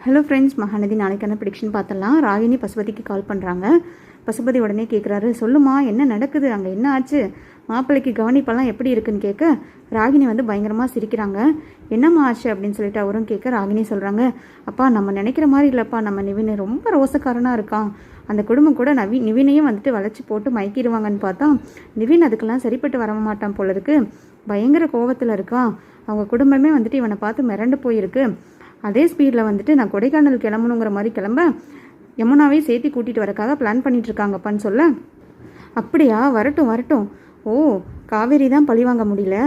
Hello friends, Mahanadi நாளைக்கான prediction பார்த்துடலாம். ராகினி பசுபதிக்கு கால் பண்ணுறாங்க. பசுபதி உடனே கேட்குறாரு, சொல்லுமா என்ன நடக்குது, அங்கே என்ன ஆச்சு, மாப்பிள்ளைக்கு கவனிப்பெல்லாம் எப்படி இருக்குன்னு கேட்க ராகினி பயங்கரமாக சிரிக்கிறாங்க. என்னம்மா ஆச்சு அப்படின்னு சொல்லிட்டு அவரும் கேட்க ராகினி சொல்கிறாங்க, அப்பா நம்ம நினைக்கிற மாதிரி இல்லைப்பா, நம்ம நிவின் ரொம்ப ரோசக்காரனாக இருக்கான். அந்த குடும்பம் கூட நிவினையும் வளைச்சி போட்டு மயக்கிடுவாங்கன்னு பார்த்தா நிவின் அதுக்கெல்லாம் சரிப்பட்டு வர மாட்டான் போல இருக்கு. பயங்கர கோவத்தில் இருக்கான். அவங்க குடும்பமே இவனை பார்த்து மிரண்டு போயிருக்கு. அதே ஸ்பீடில் நான் கொடைக்கானல் கிளம்பணுங்கிற மாதிரி கிளம்ப யமுனாவே சேர்த்து கூட்டிகிட்டு வரக்காக பிளான் பண்ணிகிட்ருக்காங்கப்பான்னு சொல்ல, அப்படியா, வரட்டும் வரட்டும். ஓ, காவேரி தான் பழி வாங்க முடியல,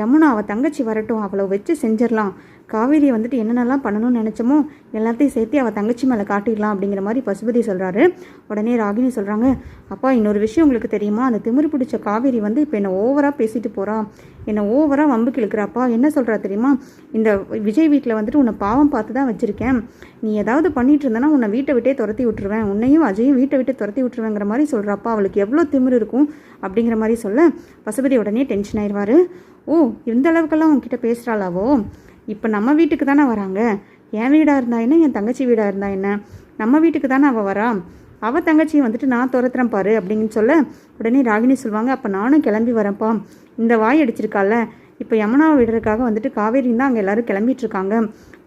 யமுனா அவள் தங்கச்சி வரட்டும், அவளை வச்சு செஞ்சிடலாம். காவேரி என்னென்னலாம் பண்ணணும்னு நினச்சோமோ எல்லாத்தையும் சேர்த்து அவள் தங்கச்சி மேலே காட்டிடலாம் அப்படிங்கிற மாதிரி பசுபதி சொல்கிறாரு. உடனே ராகினி சொல்கிறாங்க, அப்பா இன்னொரு விஷயம் உங்களுக்கு தெரியுமா, அந்த திமிரு பிடிச்ச காவேரி இப்போ என்னை ஓவராக பேசிட்டு போகிறான், என்னை ஓவராக வம்புக்கு இழுக்கிறாப்பா. என்ன சொல்கிறா தெரியுமா, இந்த விஜய் வீட்டில் உன்னை பாவம் பார்த்து தான் வச்சுருக்கேன், நீ ஏதாவது பண்ணிட்டு இருந்தேன்னா உன்னை வீட்டை விட்டே துரத்தி விட்டுருவேன், உன்னையும் அஜயும் வீட்டை விட்டு துரத்தி விட்டுருவேங்கிற மாதிரி சொல்கிறாப்பா. அவளுக்கு எவ்வளோ திமிரு இருக்கும் அப்படிங்கிற மாதிரி சொல்ல பசுபதி உடனே டென்ஷன் ஆயிடுவார். ஓ, இந்த அளவுக்கெல்லாம் உன்கிட்ட பேசுகிறாளாவோ, இப்போ நம்ம வீட்டுக்கு தானே வராங்க, என் வீடாக இருந்தா என்ன, என் தங்கச்சி வீடாக இருந்தா என்ன, நம்ம வீட்டுக்கு தானே அவள் வரா, அவள் தங்கச்சியை நான் துரத்துறேன் பாரு அப்படின்னு சொல்ல உடனே ராகினி சொல்லுவாங்க, அப்போ நானும் கிளம்பி வரேன்ப்பா. இந்த வாய் அடிச்சிருக்கால, இப்போ யமுனாவை விடுறதுக்காக காவேரின்னு தான் அங்கே எல்லோரும் கிளம்பிட்டுருக்காங்க.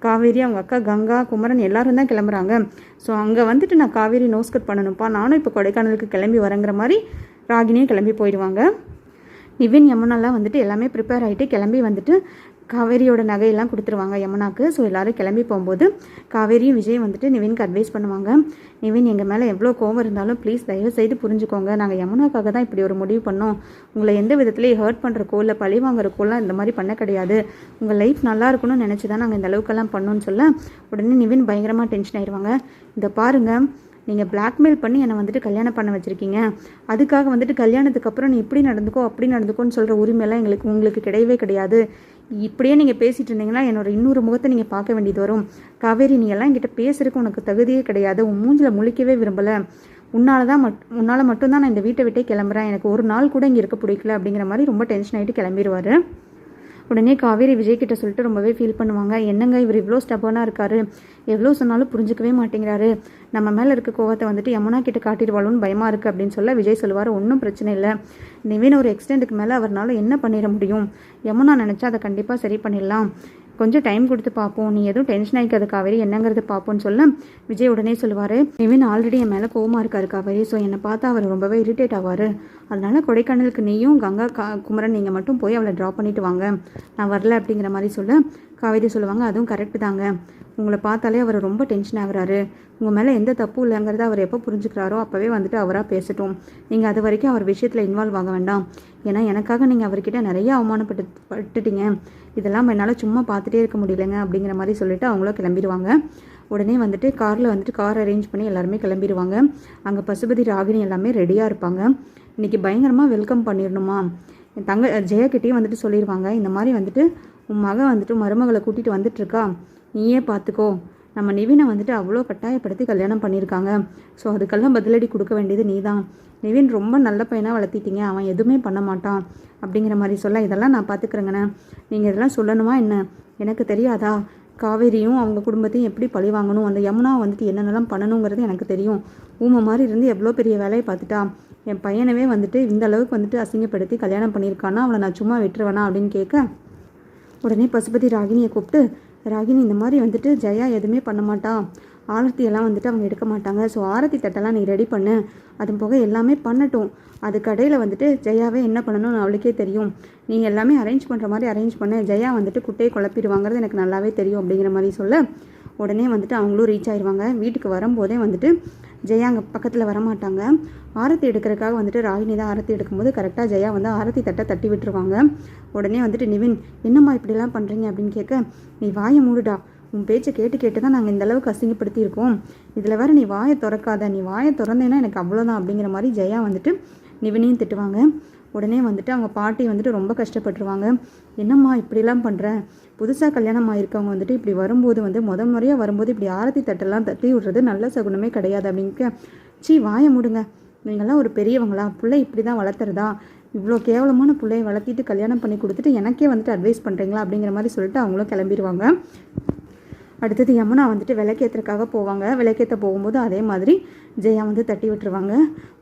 காவேரி, அவங்க அக்கா கங்கா, குமரன் எல்லாரும் தான் கிளம்புறாங்க. ஸோ அங்கே நான் காவேரி நோஸ்கட் பண்ணணும்ப்பா, நானும் இப்போ கொடைக்கானலுக்கு கிளம்பி வரேங்கிற மாதிரி ராகினியும் கிளம்பி போயிடுவாங்க. நிவின் யமுனாலாம் எல்லாமே ப்ரிப்பேர் ஆகிட்டு கிளம்பி காவேரியோட நகையெல்லாம் கொடுத்துருவாங்க யமுனாக்கு. ஸோ எல்லோரும் கிளம்பி போகும்போது காவேரியும் விஜய் நிவினுக்கு அட்வைஸ் பண்ணுவாங்க, நிவின் எங்கள் மேலே எவ்வளோ கோவம் இருந்தாலும் ப்ளீஸ் தயவு செய்து புரிஞ்சுக்கோங்க, நாங்கள் யமுனாக்காக தான் இப்படி ஒரு முடிவு பண்ணோம், உங்களை எந்த விதத்துலேயும் ஹர்ட் பண்ணுறக்கோ இல்லை பழி வாங்குறக்கோலாம் இந்த மாதிரி பண்ண கிடையாது, உங்கள் லைஃப் நல்லா இருக்கணும்னு நினச்சி தான் நாங்கள் இந்த அளவுக்கெல்லாம் பண்ணோன்னு சொல்ல உடனே நிவின் பயங்கரமாக டென்ஷன் ஆயிடுவாங்க. இந்த பாருங்கள், நீங்கள் பிளாக்மெயில் பண்ணி என்னை கல்யாணம் பண்ண வச்சுருக்கீங்க, அதுக்காக கல்யாணத்துக்கு அப்புறம் நீ இப்படி நடந்துக்கோ அப்படி நடந்துக்கோன்னு சொல்கிற உரிமையெல்லாம் உங்களுக்கு கிடையவே கிடையாது. இப்படியே நீங்கள் பேசிகிட்டு இருந்தீங்கன்னா என்னோட இன்னொரு முகத்தை நீங்கள் பார்க்க வேண்டியது வரும். காவேரி, நீ எல்லாம் என்கிட்ட பேசுறதுக்கு உனக்கு தகுதியே கிடையாது, உன் மூஞ்சில் முழிக்கவே விரும்பலை, உன்னால் மட்டும்தான் நான் இந்த வீட்டை விட்டே கிளம்புறேன், எனக்கு ஒரு நாள் கூட இங்கே இருக்க பிடிக்கல அப்படிங்கிற மாதிரி ரொம்ப டென்ஷன் ஆகிட்டு கிளம்பிடுவார். உடனே காவேரி விஜய்கிட்ட சொல்லிட்டு ரொம்பவே ஃபீல் பண்ணுவாங்க, என்னங்க இவர் இவ்வளோ ஸ்டப்பானாக இருக்காரு, எவ்வளோ சொன்னாலும் புரிஞ்சுக்கவே மாட்டேங்கிறாரு, நம்ம மேலே இருக்க கோவத்தை யமுனா கிட்ட காட்டிடுவாளோன்னு பயமாக இருக்குது அப்படின்னு சொல்ல விஜய் சொல்லுவார், ஒன்றும் பிரச்சனை இல்லை, நிவின் ஒரு எக்ஸ்டெண்டுக்கு மேலே அவரால் என்ன பண்ணிட முடியும், யமுனா நினச்சா அதை கண்டிப்பாக சரி பண்ணிடலாம், கொஞ்சம் டைம் கொடுத்து பார்ப்போம், நீ எதுவும் டென்ஷன் ஆகிக்காது காவேரி, என்னங்கிறது பார்ப்போன்னு சொல்ல விஜய் உடனே சொல்லுவார், நிவின் ஆல்ரெடி என் மேலே கோவமாக இருக்காரு காவேரி, ஸோ என்னை பார்த்தா அவர் ரொம்பவே இரிட்டேட் ஆவார், அதனால் கொடைக்கானலுக்கு நீயும் கங்கா குமரன் நீங்கள் மட்டும் போய் அவளை ட்ராப் பண்ணிவிட்டு வாங்க, நான் வரல அப்படிங்கிற மாதிரி சொல்ல காவேரி சொல்லுவாங்க, அதுவும் கரெக்டு தாங்க, உங்களை பார்த்தாலே அவர் ரொம்ப டென்ஷன் ஆகுறாரு, உங்கள் மேலே எந்த தப்பும் இல்லைங்கிறத அவர் எப்போ புரிஞ்சுக்கிறாரோ அப்போவே அவராக பேசட்டும், நீங்கள் அது வரைக்கும் அவர் விஷயத்தில் இன்வால்வ் ஆக வேண்டாம், ஏன்னா எனக்காக நீங்கள் அவர்கிட்ட நிறைய அவமானப்பட்டுட்டீங்க, இதெல்லாம் என்னால் சும்மா பார்த்துட்டே இருக்க முடியலைங்க அப்படிங்கிற மாதிரி சொல்லிவிட்டு அவங்களும் கிளம்பிடுவாங்க. உடனே காரில் கார் அரேஞ்ச் பண்ணி எல்லாருமே கிளம்பிடுவாங்க. அங்கே பசுபதி ராகினி எல்லாமே ரெடியாக இருப்பாங்க. இன்றைக்கி பயங்கரமாக வெல்கம் பண்ணிடணுமா, என் ஜெயக்கிட்டேயும் சொல்லிடுவாங்க, இந்த மாதிரி உன் மகன் மருமகளை கூட்டிகிட்டு வந்துட்டுருக்கா, நீயே பார்த்துக்கோ, நம்ம நிவினை அவ்வளோ கட்டாயப்படுத்தி கல்யாணம் பண்ணியிருக்காங்க, ஸோ அதுக்கெல்லாம் பதிலடி கொடுக்க வேண்டியது நீ தான், நிவின் ரொம்ப நல்ல பையனாக வளர்த்திட்டீங்க, அவன் எதுவுமே பண்ண மாட்டான் அப்படிங்கிற மாதிரி சொல்ல, இதெல்லாம் நான் பார்த்துக்கிறேங்கண்ணே, நீங்கள் இதெல்லாம் சொல்லணுமா என்ன, எனக்கு தெரியாதா, காவேரியும் அவங்க குடும்பத்தையும் எப்படி பழி வாங்கணும், அந்த யமுனா என்னென்னலாம் பண்ணணுங்கிறது எனக்கு தெரியும், ஊமை மாதிரி இருந்து எவ்வளோ பெரிய வேலையை பார்த்துட்டா, என் பையனவே இந்த அளவுக்கு அசிங்கப்படுத்தி கல்யாணம் பண்ணியிருக்கானா, அவளை நான் சும்மா விட்டுருவேனா அப்படின்னு கேட்க உடனே பசுபதி ராகினியை கூப்பிட்டு, ராகினி இந்த மாதிரி ஜெயா எதுவுமே பண்ண மாட்டான், ஆரத்தியெல்லாம் அவங்க எடுக்க மாட்டாங்க, ஸோ ஆரத்தி தட்டெல்லாம் நீ ரெடி பண்ணு, அது போக எல்லாமே பண்ணட்டும், அது கடையில் ஜெயாவே என்ன பண்ணணும்னு அவளுக்கே தெரியும், நீ எல்லாமே அரேஞ்ச் பண்ணுற மாதிரி அரேஞ்ச் பண்ண, ஜெயா குட்டையை குழப்பிடுவாங்கிறது எனக்கு நல்லாவே தெரியும் அப்படிங்கிற மாதிரி சொல்ல உடனே அவங்களும் ரீச் ஆயிடுவாங்க. வீட்டுக்கு வரும்போதே ஜெயா அங்கே பக்கத்தில் வரமாட்டாங்க, ஆரத்தி எடுக்கிறதுக்காக ராகினி தான் ஆரத்தி எடுக்கும்போது கரெக்டாக ஜெயா ஆரத்தி தட்டை தட்டி விட்டுருவாங்க. உடனே நிவின், என்னம்மா இப்படிலாம் பண்ணுறீங்க அப்படின்னு கேட்க, நீ வாயை மூடுடா, உன் பேச்சை கேட்டு தான் நாங்கள் இந்த அளவுக்கு அசிங்கப்படுத்தியிருக்கோம், இதில் வேறு நீ வாயை திறக்காத, நீ வாயை திறந்தேன்னா எனக்கு அவ்வளோதான் அப்படிங்கிற மாதிரி ஜெயா நிவினையும் திட்டுவாங்க. உடனே அவங்க பாட்டி ரொம்ப கஷ்டப்பட்டுருவாங்க, என்னம்மா இப்படிலாம் பண்ணுற, புதுசாக கல்யாணம் ஆகிருக்கவங்க இப்படி வரும்போது முறையாக வரும்போது இப்படி ஆரத்தி தட்டெல்லாம் தட்டி விடுறது நல்ல சகுனமே கிடையாது அப்படிங்க, சீ வாயை மூடுங்க, நீங்கள்லாம் ஒரு பெரியவங்களா, பிள்ளை இப்படி தான் வளர்த்துறதா, இவ்வளோ கேவலமான பிள்ளையை வளர்த்திட்டு கல்யாணம் பண்ணி கொடுத்துட்டு எனக்கே அட்வைஸ் பண்ணுறீங்களா அப்படிங்கிற மாதிரி சொல்லிட்டு அவங்களும் கிளம்பிடுவாங்க. அடுத்தது யமுனா வந்துட்டு விளக்கேற்றுறதுக்காக போவாங்க. விளக்கேற்ற போகும்போது அதே மாதிரி ஜெயா வந்து தட்டி விட்டுருவாங்க.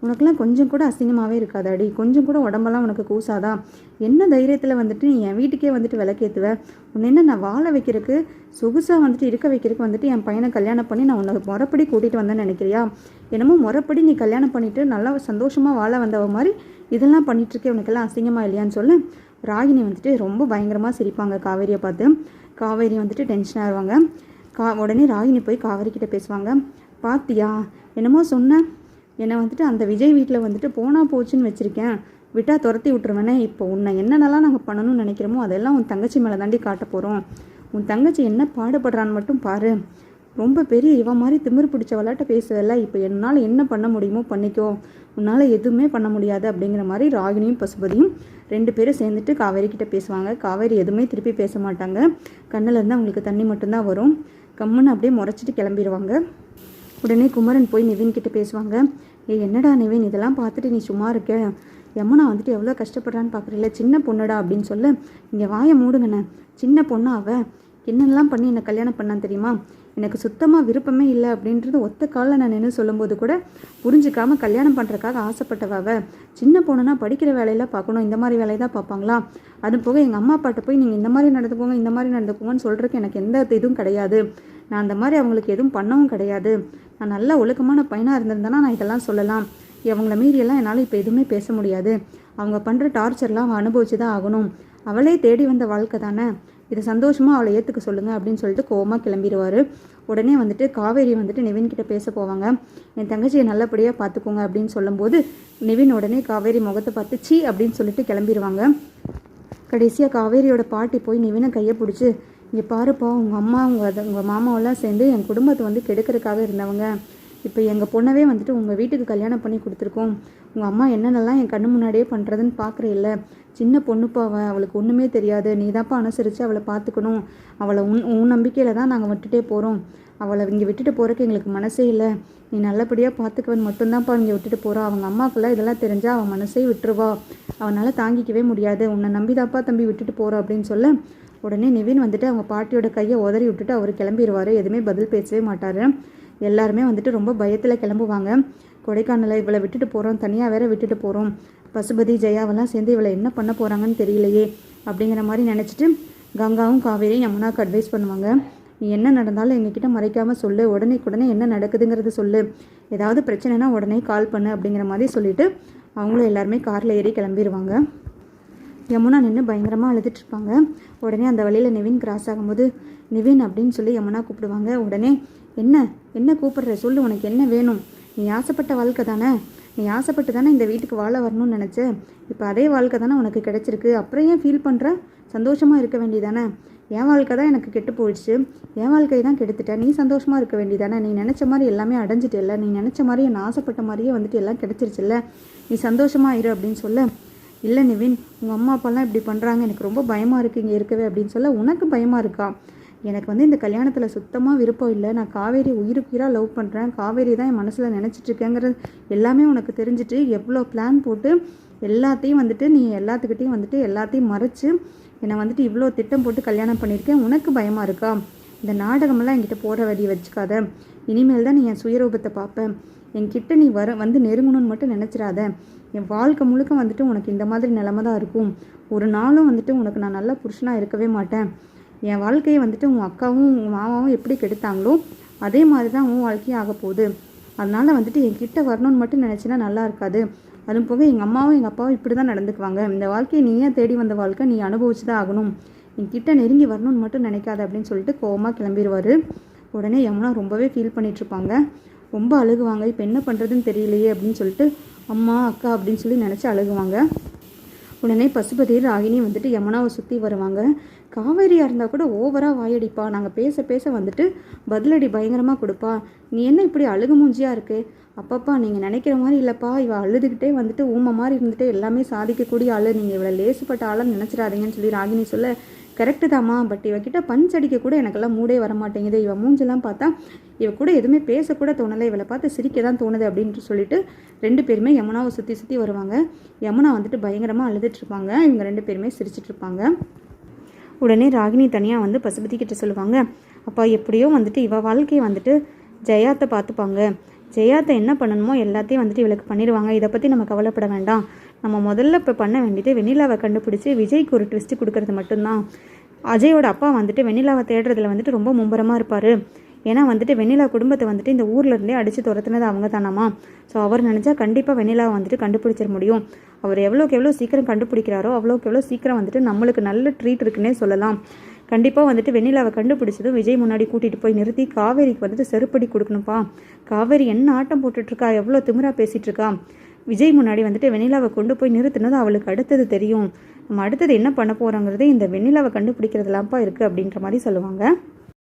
உனக்கெல்லாம் கொஞ்சம் கூட அசிங்கமாகவே இருக்காதாடி, கொஞ்சம் கூட உடம்பெல்லாம் உனக்கு கூசாதா, என்ன தைரியத்தில் வந்துட்டு நீ என் வீட்டுக்கே வந்துட்டு விளக்கேற்றுவ, உன்னை என்ன நான் வாழ வைக்கிறதுக்கு சொகுசாக வந்துட்டு இருக்க வைக்கிறதுக்கு வந்துட்டு என் பையனை கல்யாணம் பண்ணி நான் உன்னை முறைப்படி கூட்டிகிட்டு வந்தேன்னு நினைக்கிறியா? என்னமோ முறைப்படி நீ கல்யாணம் பண்ணிவிட்டு நல்லா சந்தோஷமாக வாழ வந்தவ மாதிரி இதெல்லாம் பண்ணிகிட்ருக்கே, உனக்கெல்லாம் அசிங்கமாக இல்லையான்னு சொல்ல ராகினி வந்துட்டு ரொம்ப பயங்கரமாக சிரிப்பாங்க காவேரியை பார்த்து. காவேரி வந்துட்டு டென்ஷன் ஆகுவாங்க. உடனே ராகினி போய் காவேரி கிட்டே பேசுவாங்க. பாத்தியா என்னமோ சொன்னேன், என்னை வந்துட்டு அந்த விஜய் வீட்டில் வந்துட்டு போனால் போச்சுன்னு வச்சுருக்கேன், விட்டால் துரத்தி விட்டுருவேனே. இப்போ உன்னை என்னென்னலாம் நாங்கள் பண்ணணும்னு நினைக்கிறோமோ அதெல்லாம் உன் தங்கச்சி மேலே தாண்டி காட்ட போகிறோம். உன் தங்கச்சி என்ன பாடுபடுறான்னு மட்டும் பாரு. ரொம்ப பெரிய இவ மாதிரி திமிரு பிடிச்ச விளையாட்ட பேசுவதில்ல, இப்போ என்னால் என்ன பண்ண முடியுமோ பண்ணிக்கோ, உன்னால் எதுவுமே பண்ண முடியாது அப்படிங்கிற மாதிரி ராகினியும் பசுபதியும் 2 பேரும் சேர்ந்துட்டு காவேரி கிட்டே பேசுவாங்க. காவேரி எதுவுமே திருப்பி பேச மாட்டாங்க. கண்ணிலேருந்து அவங்களுக்கு தண்ணி மட்டும்தான் வரும். கம்முன்னு அப்படியே முறைச்சிட்டு கிளம்பிடுவாங்க. உடனே குமரன் போய் நிவின் கிட்டே பேசுவாங்க. என்னடா நிவின், இதெல்லாம் பார்த்துட்டு நீ சும்மா இருக்க, யமுனா வந்துட்டு எவ்வளோ கஷ்டப்படுறான்னு பார்க்குறீல்ல, சின்ன பொண்ணுடா அப்படின்னு சொல்ல, இங்கே வாயை மூடுங்கண்ணே, சின்ன பொண்ணு அவள் என்னெல்லாம் பண்ணி என்னை கல்யாணம் பண்ணான்னு தெரியுமா, எனக்கு சுத்தமாக விருப்பமே இல்லை அப்படின்றது ஒத்த காலில் நான் நின்று சொல்லும்போது கூட புரிஞ்சிக்காமல் கல்யாணம் பண்ணுறதுக்காக ஆசைப்பட்டவ. சின்ன பொண்ணுனா படிக்கிற வேலையெல்லாம் பார்க்கணும், இந்த மாதிரி வேலையை தான் பார்ப்பாங்களா? அது போக எங்கள் அம்மா அப்பாட்ட போய் நீங்கள் இந்த மாதிரி நடந்துக்கோங்க இந்த மாதிரி நடந்துக்கோங்கன்னு சொல்கிறதுக்கு எனக்கு எந்த இதுவும் கிடையாது. நான் அந்த மாதிரி அவங்களுக்கு எதுவும் பண்ணவும் கிடையாது. நான் நல்ல ஒழுக்கமான பையனாக இருந்திருந்தேன்னா நான் இதெல்லாம் சொல்லலாம். அவங்கள மீறியெல்லாம் என்னால் இப்போ எதுவுமே பேச முடியாது. அவங்க பண்ணுற டார்ச்சர்லாம் அவள் அனுபவிச்சு தான் ஆகணும். அவளே தேடி வந்த வாழ்க்கை தானே, இதை சந்தோஷமாக அவளை ஏற்றுக்க சொல்லுங்கள் அப்படின்னு சொல்லிட்டு கோவமாக கிளம்பிடுவார். உடனே வந்துட்டு காவேரி வந்துட்டு நிவின் கிட்டே பேச போவாங்க. என் தங்கச்சியை நல்லபடியாக பார்த்துக்கோங்க அப்படின்னு சொல்லும்போது நிவின் உடனே காவேரி முகத்தை பார்த்து சீ அப்படின்னு சொல்லிட்டு கிளம்பிடுவாங்க. கடைசியாக காவேரியோட பாட்டி போய் நிவினை கையை பிடிச்சி, இங்கே பாருப்பா, உங்கள் அம்மா உங்கள் மாமாவெல்லாம் சேர்ந்து என் குடும்பத்தை வந்து கெடுக்கிறதுக்காக இருந்தவங்க, இப்போ எங்கள் பொண்ணவே வந்துட்டு உங்கள் வீட்டுக்கு கல்யாணம் பண்ணி கொடுத்துருக்கோம். உங்கள் அம்மா என்னென்னலாம் என் கண்ணு முன்னாடியே பண்ணுறதுன்னு பார்க்குறேல்ல, சின்ன பொண்ணுப்பா அவளுக்கு ஒன்றுமே தெரியாது, நீ தான்ப்பா அனுசரித்து அவளை பார்த்துக்கணும். அவளை உன் நம்பிக்கையில் தான் நாங்கள் விட்டுட்டே போகிறோம். அவளை இங்கே விட்டுட்டு போகிறக்கு எங்களுக்கு மனசே இல்லை. நீ நல்லபடியாக பார்த்துக்குவன் மட்டும்தான்ப்பா இங்கே விட்டுட்டு போகிறா. அவங்க அம்மாவுக்குலாம் இதெல்லாம் தெரிஞ்சால் அவன் மனசே விட்டுருவா, அவனால் தாங்கிக்கவே முடியாது. உன்னை நம்பிதாப்பா தம்பி விட்டுட்டு போகிறோம் அப்படின்னு சொல்ல உடனே நிவின் வந்துட்டு அவங்க பாட்டியோட கையை உதறி விட்டுட்டு அவர் கிளம்பிடுவார். எதுவுமே பதில் பேசவே மாட்டார். எல்லாருமே வந்துட்டு ரொம்ப பயத்தில் கிளம்புவாங்க. கொடைக்கானலை இவளை விட்டுட்டு போகிறோம், தனியாக வேற விட்டுட்டு போகிறோம், பசுபதி ஜெயாவெல்லாம் சேர்ந்து இவளை என்ன பண்ண போகிறாங்கன்னு தெரியலையே அப்படிங்கிற மாதிரி நினச்சிட்டு கங்காவும் காவேரியும் யமுனாவுக்கு அட்வைஸ் பண்ணுவாங்க. நீ என்ன நடந்தாலும் எங்ககிட்ட மறைக்காமல் சொல்லு, உடனே என்ன நடக்குதுங்கிறத சொல்லு, ஏதாவது பிரச்சனைனா உடனே கால் பண்ணு அப்படிங்கிற மாதிரி சொல்லிவிட்டு அவங்களும் எல்லாருமே காரில் ஏறி கிளம்பிடுவாங்க. யமுனா நின்று பயங்கரமாக அழுதுட்ருப்பாங்க. உடனே அந்த வழியில் நிவின் கிராஸ் ஆகும்போது நிவின் அப்படின்னு சொல்லி யமுனா கூப்பிடுவாங்க. உடனே என்ன கூப்பிடுற, சொல்லு, உனக்கு என்ன வேணும்? நீ ஆசைப்பட்ட வாழ்க்கை தானே, நீ ஆசைப்பட்டு தானே இந்த வீட்டுக்கு வாழ வரணும்னு நினச்ச, இப்போ அதே வாழ்க்கை தானே உனக்கு கிடச்சிருக்கு, அப்புறம் ஏன் ஃபீல் பண்ணுற? சந்தோஷமாக இருக்க வேண்டியதானே? என் வாழ்க்கை தான் எனக்கு கெட்டு போயிடுச்சு, என் வாழ்க்கையை தான் கெடுத்துட்டேன், நீ சந்தோஷமாக இருக்க வேண்டியதானே? நீ நினச்ச மாதிரி எல்லாமே அடைஞ்சிட்டில்ல, நீ நினச்ச மாதிரியே நான் ஆசைப்பட்ட மாதிரியே வந்துட்டு எல்லாம் கிடச்சிருச்சுல்ல, நீ சந்தோஷமாக இரு அப்படின்னு சொல்ல, இல்லை நிவின், உங்கள் அம்மா அப்பாலாம் இப்படி பண்ணுறாங்க, எனக்கு ரொம்ப பயமாக இருக்குது இங்கே இருக்கவே அப்படின்னு சொல்ல, உனக்கு பயமாக இருக்கா? எனக்கு வந்து இந்த கல்யாணத்தில் சுத்தமாக விருப்பம் இல்லை, நான் காவேரி உயிருக்குயிராக லவ் பண்ணுறேன், காவேரி தான் என் மனசில் நினச்சிட்ருக்கேங்கிறது எல்லாமே உனக்கு தெரிஞ்சுட்டு எவ்வளோ பிளான் போட்டு எல்லாத்தையும் வந்துட்டு நீ எல்லாத்துக்கிட்டையும் வந்துட்டு எல்லாத்தையும் மறைச்சு என்னை வந்துட்டு இவ்வளோ திட்டம் போட்டு கல்யாணம் பண்ணியிருக்கேன், உனக்கு பயமாக இருக்கா? இந்த நாடகமெல்லாம் என்கிட்ட போகிற வழி வச்சுக்காத, இனிமேல் தான் நீ என் சுயரூபத்தை பார்ப்பேன், என்கிட்ட நீ வந்து நெருங்கணும்னு மட்டும் நினச்சிடாத, என் வாழ்க்கை முழுக்க வந்துட்டு உனக்கு இந்த மாதிரி நிலமை தான் இருக்கும், ஒரு நாளும் வந்துட்டு உனக்கு நான் நல்ல புருஷனாக இருக்கவே மாட்டேன், என் வாழ்க்கையை வந்துட்டு உன் அக்காவும் உன் மாமாவும் எப்படி கெடுத்தாங்களோ அதே மாதிரி தான் உன் வாழ்க்கையும் ஆக போகுது, அதனால் வந்துட்டு என்கிட்ட வரணும்னு மட்டும் நினச்சினா நல்லா இருக்காது, அதுவும் போக எங்கள் அம்மாவும் எங்கள் அப்பாவும் இப்படி தான் நடந்துக்குவாங்க, இந்த வாழ்க்கையை நீயே தேடி வந்த வாழ்க்கை நீ அனுபவிச்சு தான் ஆகணும், என்கிட்ட நெருங்கி வரணும்னு மட்டும் நினைக்காத அப்படின்னு சொல்லிட்டு கோவமாக கிளம்பிடுவார். உடனே யமுனா ரொம்பவே ஃபீல் பண்ணிகிட்ருப்பாங்க, ரொம்ப அழுகுவாங்க. இப்போ என்ன பண்ணுறதுன்னு தெரியலையே அப்படின்னு சொல்லிட்டு அம்மா அக்கா அப்படின்னு சொல்லி நினச்சி அழுகுவாங்க. உடனே பசுபதி ராகினி வந்துட்டு யமுனாவை சுற்றி வருவாங்க. காவேரியாக இருந்தால் கூட ஓவராக வாயடிப்பா, நாங்கள் பேச வந்துட்டு பதிலடி பயங்கரமாக கொடுப்பா, நீ என்ன இப்படி அழுகு மூஞ்சியாக இருக்கு, அப்பப்பா நீங்கள் நினைக்கிற மாதிரி இல்லைப்பா, இவள் அழுதுகிட்டே வந்துட்டு ஊமை மாதிரி இருந்துட்டு எல்லாமே சாதிக்கக்கூடிய ஆள், நீங்கள் இவளை லேசுப்பட்ட ஆளுன்னு நினச்சிடாதீங்கன்னு சொல்லி ராகினி சொல்ல, கரெக்டு தாம்மா, பட் இவகிட்ட பஞ்ச் அடிக்க கூட எனக்கெல்லாம் மூடே வர மாட்டேங்குது, இவன் மூஞ்செல்லாம் பார்த்தா இவ கூட எதுவுமே பேசக்கூட தோணலை, இவளை பார்த்து சிரிக்க தான் தோணுது அப்படின்ட்டு சொல்லிட்டு 2 பேருமே யமுனாவை சுற்றி வருவாங்க. யமுனா வந்துட்டு பயங்கரமாக அழுதுட்ருப்பாங்க, இவங்க 2 பேருமே சிரிச்சிட்ருப்பாங்க. உடனே ராகினி தனியாக வந்து பசுபதி கிட்ட சொல்லுவாங்க, அப்பா எப்படியோ வந்துட்டு இவள் வாழ்க்கையை வந்துட்டு ஜெயாத்தை பார்த்துப்பாங்க, ஜெயாத்தை என்ன பண்ணணுமோ எல்லாத்தையும் வந்துட்டு இவளுக்கு பண்ணிடுவாங்க, இதை பற்றி நம்ம கவலைப்பட வேண்டாம். நம்ம முதல்ல இப்போ பண்ண வேண்டியது வெண்ணிலாவை கண்டுபிடிச்சி விஜய்க்கு ஒரு ட்விஸ்ட்டு கொடுக்கறது மட்டும்தான். அஜயோட அப்பா வந்துட்டு வெண்ணிலாவை தேடுறதுல வந்துட்டு ரொம்ப மும்பரமாக இருப்பார். ஏன்னா வந்துட்டு வெண்ணிலா குடும்பத்தை வந்துட்டு இந்த ஊர்லேருந்தே அடித்து துரத்துனது அவங்க தானாமா. ஸோ அவர் நினச்சா கண்டிப்பாக வெண்ணிலாவை வந்துட்டு கண்டுபிடிச்சிட முடியும். அவர் எவ்வளோக்கு எவ்வளோ சீக்கிரம் கண்டுபிடிக்கிறாரோ அவ்வளோக்கு எவ்வளோ சீக்கிரம் வந்துட்டு நம்மளுக்கு நல்ல ட்ரீட் இருக்குன்னே சொல்லலாம். கண்டிப்பாக வந்துட்டு வெண்ணிலாவை கண்டுபிடிச்சதும் விஜய் முன்னாடி கூட்டிகிட்டு போய் நிறுத்தி காவேரிக்கு வந்துட்டு செருப்படி கொடுக்கணும்ப்பா. காவேரி என்ன ஆட்டம் போட்டுட்ருக்கா, எவ்வளோ திமிரா பேசிகிட்ருக்கா. விஜய் முன்னாடி வந்துட்டு வெண்ணிலாவை கொண்டு போய் நிறுத்தினது அவளுக்கு அடுத்தது தெரியும். நம்ம அடுத்தது என்ன பண்ண போகிறோங்கிறது இந்த வெண்ணிலாவை கண்டுபிடிக்கிறதுலாம்ப்பா இருக்குது அப்படின்ற மாதிரி சொல்லுவாங்க.